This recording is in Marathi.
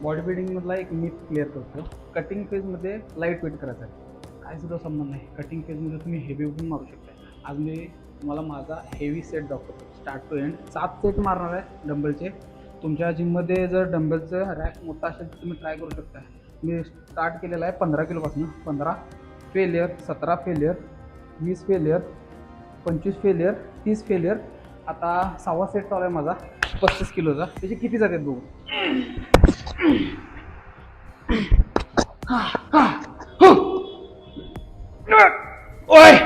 बॉडी बिल्डिंगमधला एक मीथ क्लिअर करतो. कटिंग फेजमध्ये लाईट वेट करायचं आहे, काय सुद्धा संबंध नाही. कटिंग फेजमध्ये तुम्ही हेवी पण मारू शकता. आज मी तुम्हाला माझा हेवी सेट दाखवतो, स्टार्ट टू एंड. 7 सेट मारणार आहे डंबलचे. तुमच्या जिममध्ये जर डंबलचं रॅक मोठा असेल तर तुम्ही ट्राय करू शकता. मी स्टार्ट केलेला आहे 15 किलोपासून. 15 failure, 17 failure, 20 failure, 25 failure, 30 failure. आता 6वा सेट चालू आहे माझा 35 किलोचा. त्याचे किती जातात बघू. ओय